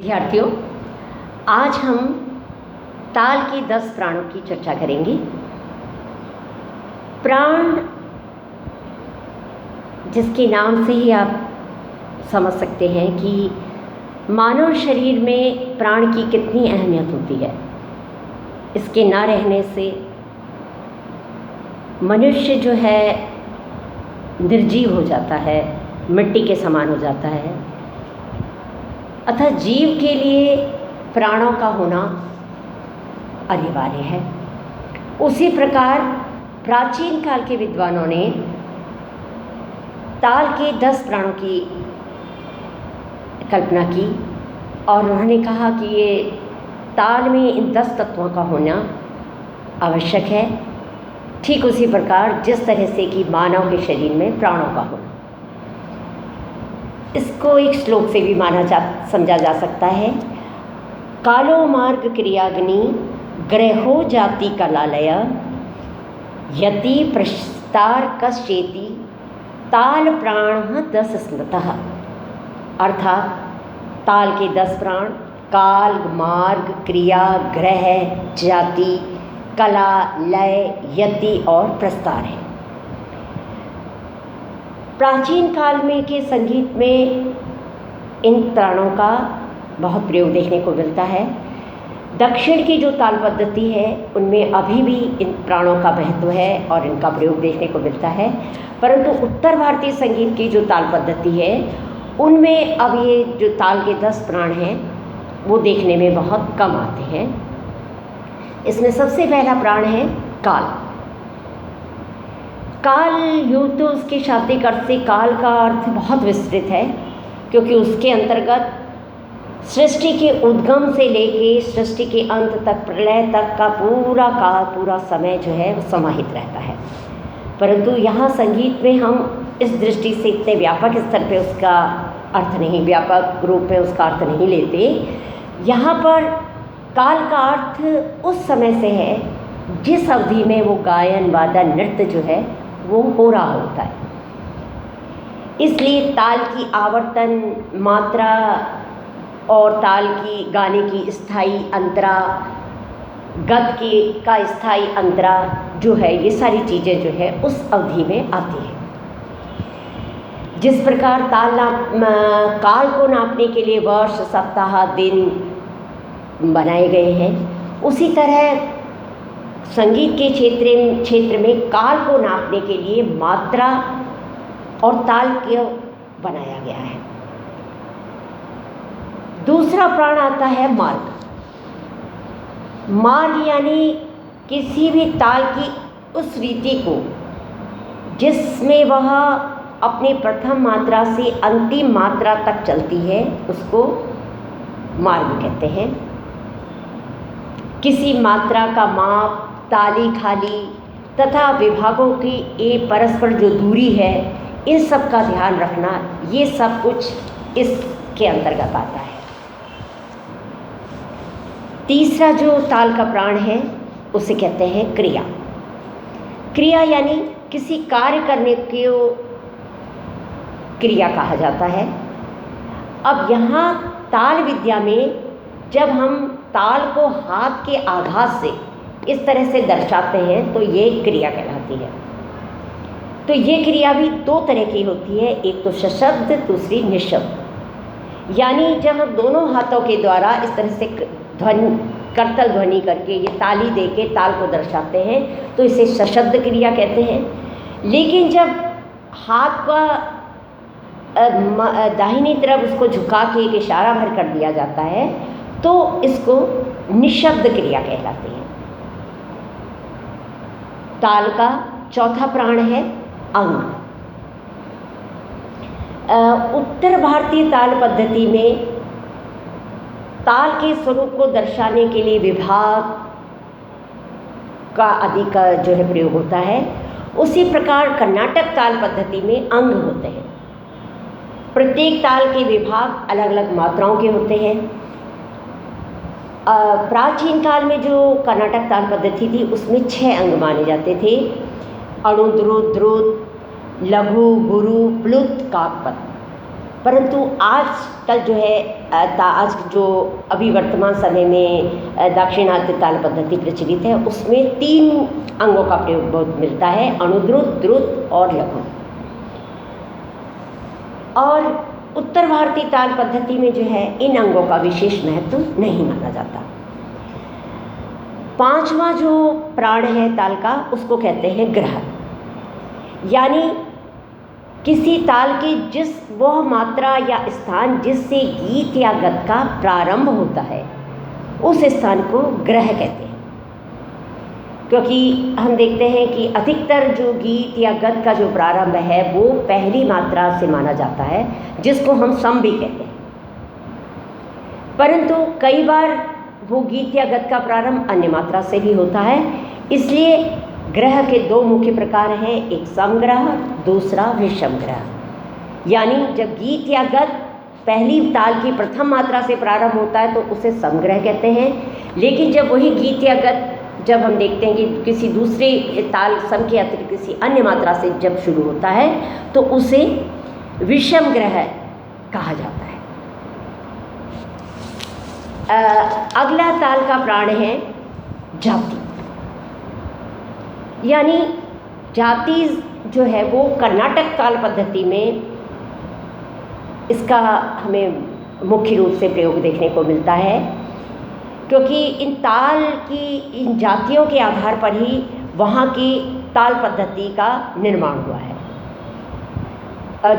विद्यार्थियों, आज हम ताल के 10 प्राणों की चर्चा करेंगे। प्राण जिसके नाम से ही आप समझ सकते हैं कि मानव शरीर में प्राण की कितनी अहमियत होती है। इसके ना रहने से मनुष्य जो है निर्जीव हो जाता है, मिट्टी के समान हो जाता है। अतः जीव के लिए प्राणों का होना अनिवार्य है। उसी प्रकार प्राचीन काल के विद्वानों ने ताल के 10 प्राणों की कल्पना की और उन्होंने कहा कि ये ताल में इन 10 तत्वों का होना आवश्यक है। ठीक उसी प्रकार जिस तरह से कि मानव के शरीर में प्राणों का होना, इसको एक श्लोक से भी समझा जा सकता है। कालो मार्ग क्रियाग्नि ग्रहो जाति कलालय यति प्रस्तार कश्चेति ताल प्राण 10 स्मृतः। अर्थात ताल के 10 प्राण काल, मार्ग, क्रिया, ग्रह, जाति, कला, लय, यति और प्रस्तार है। प्राचीन काल में के संगीत में इन प्राणों का बहुत प्रयोग देखने को मिलता है। दक्षिण की जो ताल पद्धति है उनमें अभी भी इन प्राणों का महत्व है और इनका प्रयोग देखने को मिलता है, परंतु उत्तर भारतीय संगीत की जो ताल पद्धति है उनमें अब ये जो ताल के 10 प्राण हैं वो देखने में बहुत कम आते हैं। इसमें सबसे पहला प्राण है काल। काल यूँ तो उसके शाब्दिक अर्थ से काल का अर्थ बहुत विस्तृत है, क्योंकि उसके अंतर्गत सृष्टि के उद्गम से लेके सृष्टि के अंत तक, प्रलय तक का पूरा काल, पूरा समय जो है वो समाहित रहता है। परंतु यहाँ संगीत में हम इस दृष्टि से इतने व्यापक स्तर पे उसका अर्थ नहीं, व्यापक रूप में उसका अर्थ नहीं लेते। यहाँ पर काल का अर्थ उस समय से है जिस अवधि में वो गायन, वादन, नृत्य जो है वो हो रहा होता है। इसलिए ताल की आवर्तन मात्रा और ताल की गाने की स्थायी अंतरा, गत का स्थायी अंतरा जो है, ये सारी चीज़ें जो है उस अवधि में आती है। जिस प्रकार काल को नापने के लिए वर्ष, सप्ताह, दिन बनाए गए हैं, उसी तरह संगीत के क्षेत्र में काल को नापने के लिए मात्रा और ताल को बनाया गया है। दूसरा प्राण आता है मार्ग। मार्ग यानी किसी भी ताल की उस रीति को जिसमें वह अपनी प्रथम मात्रा से अंतिम मात्रा तक चलती है, उसको मार्ग कहते हैं। किसी मात्रा का माप, ताली, खाली तथा विभागों की ये परस्पर जो दूरी है, इन सब का ध्यान रखना, ये सब कुछ इसके अंतर्गत आता है। तीसरा जो ताल का प्राण है उसे कहते हैं क्रिया। क्रिया यानी किसी कार्य करने को क्रिया कहा जाता है। अब यहाँ ताल विद्या में जब हम ताल को हाथ के आघात से इस तरह से दर्शाते हैं तो ये क्रिया कहलाती है। तो ये क्रिया भी 2 तरह की होती है, एक तो सशब्द, दूसरी निःशब्द। यानी जब हम दोनों हाथों के द्वारा इस तरह से करतल ध्वनि करके ये ताली दे के ताल को दर्शाते हैं तो इसे सशब्द क्रिया कहते हैं। लेकिन जब हाथ का दाहिनी तरफ उसको झुका के एक इशारा भर कर दिया जाता है तो इसको निःशब्द क्रिया कहलाती है। ताल का चौथा प्राण है अंग। उत्तर भारतीय ताल पद्धति में ताल के स्वरूप को दर्शाने के लिए विभाग का अधिक जो है प्रयोग होता है। उसी प्रकार कर्नाटक ताल पद्धति में अंग होते हैं। प्रत्येक ताल के विभाग अलग अलग मात्राओं के होते हैं। प्राचीन काल में जो कर्नाटक ताल पद्धति थी उसमें 6 अंग माने जाते थे: अणु, द्रुत, लघु, गुरु, प्लुत, काकपद। परंतु आजकल जो है आज जो अभी वर्तमान समय में दाक्षिणात्य ताल पद्धति प्रचलित है, उसमें 3 अंगों का प्रयोग बहुत मिलता है, अनुद्रुत, द्रुत और लघु। और उत्तर भारतीय ताल पद्धति में जो है इन अंगों का विशेष महत्व नहीं माना जाता। 5वां जो प्राण है ताल का, उसको कहते हैं ग्रह, यानी किसी ताल की जिस वह मात्रा या स्थान जिससे गीत या गत का प्रारंभ होता है, उस स्थान को ग्रह कहते हैं। क्योंकि हम देखते हैं कि अधिकतर जो गीत या गत का जो प्रारंभ है वो पहली मात्रा से माना जाता है, जिसको हम सम भी कहते हैं। परंतु कई बार वो गीत या गत का प्रारंभ अन्य मात्रा से भी होता है। इसलिए ग्रह के 2 मुख्य प्रकार हैं, एक समग्रह, दूसरा विषम ग्रह। यानी जब गीत या गत पहली ताल की प्रथम मात्रा से प्रारंभ होता है तो उसे समग्रह कहते हैं। लेकिन जब वही गीत या गत जब हम देखते हैं कि किसी दूसरे ताल सम के अतिरिक्त किसी अन्य मात्रा से जब शुरू होता है तो उसे विषम ग्रह कहा जाता है। अगला ताल का प्राण है जाति, यानी जाति जो है वो कर्नाटक ताल पद्धति में इसका हमें मुख्य रूप से प्रयोग देखने को मिलता है, क्योंकि इन ताल की इन जातियों के आधार पर ही वहाँ की ताल पद्धति का निर्माण हुआ है।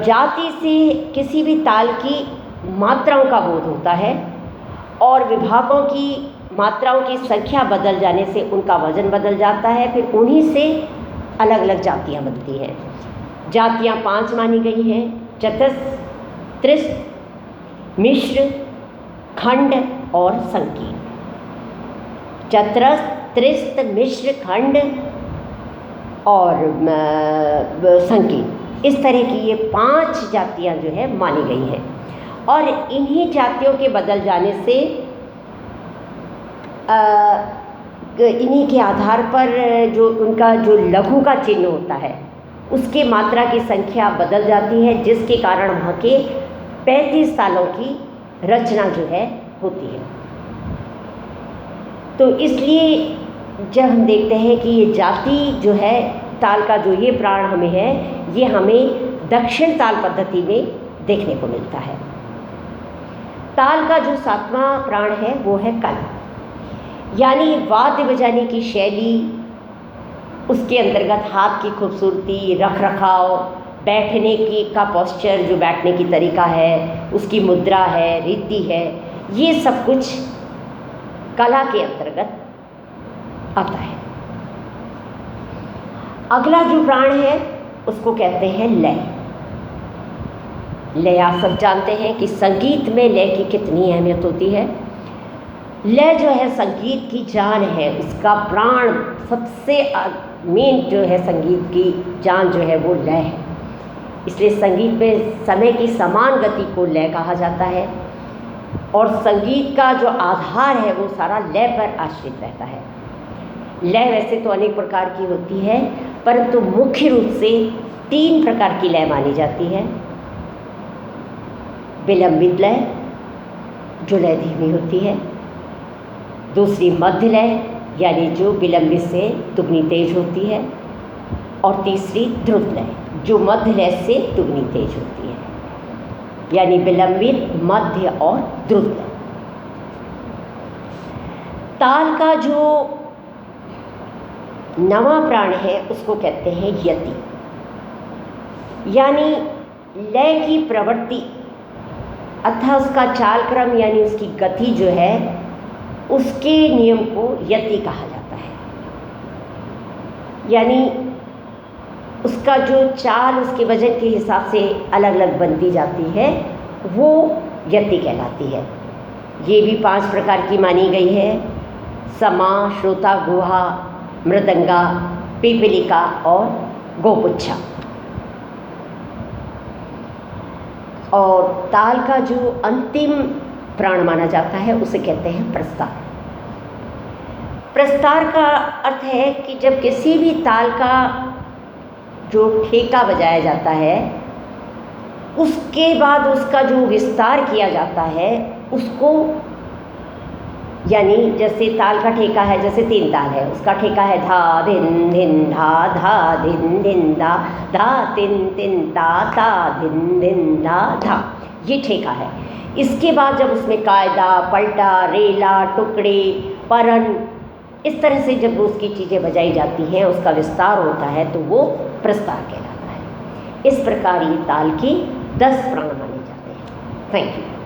जाति से किसी भी ताल की मात्राओं का बोध होता है और विभागों की मात्राओं की संख्या बदल जाने से उनका वजन बदल जाता है, फिर उन्हीं से अलग अलग जातियाँ बनती हैं। जातियाँ 5 मानी गई हैं, चतुस्थ, त्रिस्थ, मिश्र, खंड और संकीर्ण। चतुस्थ, त्रिस्थ, मिश्र, खंड और संकीर्ण, इस तरह की ये 5 जातियाँ जो है मानी गई हैं। और इन्हीं जातियों के बदल जाने से इन्हीं के आधार पर जो उनका जो लघु का चिन्ह होता है उसके मात्रा की संख्या बदल जाती है, जिसके कारण वहाँ के 35 तालों की रचना जो है होती है। तो इसलिए जब हम देखते हैं कि ये जाति जो है ताल का जो ये प्राण हमें है, ये हमें दक्षिण ताल पद्धति में देखने को मिलता है। ताल का जो 7वां प्राण है वो है कला, यानी वाद्य बजाने की शैली, उसके अंतर्गत हाथ की खूबसूरती, रख रखाव, बैठने की का पोस्चर, जो बैठने की तरीका है, उसकी मुद्रा है, रीति है, ये सब कुछ कला के अंतर्गत आता है। अगला जो प्राण है उसको कहते हैं लय। लय आप सब जानते हैं कि संगीत में लय की कितनी अहमियत होती है। लय जो है संगीत की जान है, उसका प्राण, सबसे मेन जो है संगीत की जान जो है वो लय है। इसलिए संगीत में समय की समान गति को लय कहा जाता है और संगीत का जो आधार है वो सारा लय पर आश्रित रहता है। लय वैसे तो अनेक प्रकार की होती है, परंतु मुख्य रूप से 3 प्रकार की लय मानी जाती है। विलंबित लय, जो लय धीमी होती है। दूसरी मध्य लय, यानी जो विलंबित से दुगनी तेज होती है। और तीसरी द्रुत लय, जो मध्य लय से दुगनी तेज होती है, यानी विलंबित, मध्य और द्रुत लय। ताल का जो 9वां प्राण है उसको कहते हैं यति, यानी लय की प्रवृत्ति अथवा उसका चाल क्रम यानी उसकी गति जो है उसके नियम को यति कहा जाता है। यानी उसका जो चाल उसके वजन के हिसाब से अलग अलग बनती जाती है वो यति कहलाती है। ये भी 5 प्रकार की मानी गई है। समा, श्रोता, गुहा, मृदंगा, पिपीलिका और गोपुच्छा। और ताल का जो अंतिम प्राण माना जाता है उसे कहते हैं प्रस्तार। प्रस्तार का अर्थ है कि जब किसी भी ताल का जो ठेका बजाया जाता है उसके बाद उसका जो विस्तार किया जाता है उसको, यानी जैसे ताल का ठेका है, जैसे 3 ताल है, उसका ठेका है धा धिन धिन धा धिन धिन धा तिन तिन ता धिन धिन धा, ये ठेका है। इसके बाद जब उसमें कायदा, पलटा, रेला, टुकड़े, परन, इस तरह से जब उसकी चीज़ें बजाई जाती हैं, उसका विस्तार होता है, तो वो प्रस्तार कहलाता है। इस प्रकार ये ताल की 10 प्राण माने जाते हैं। Thank you.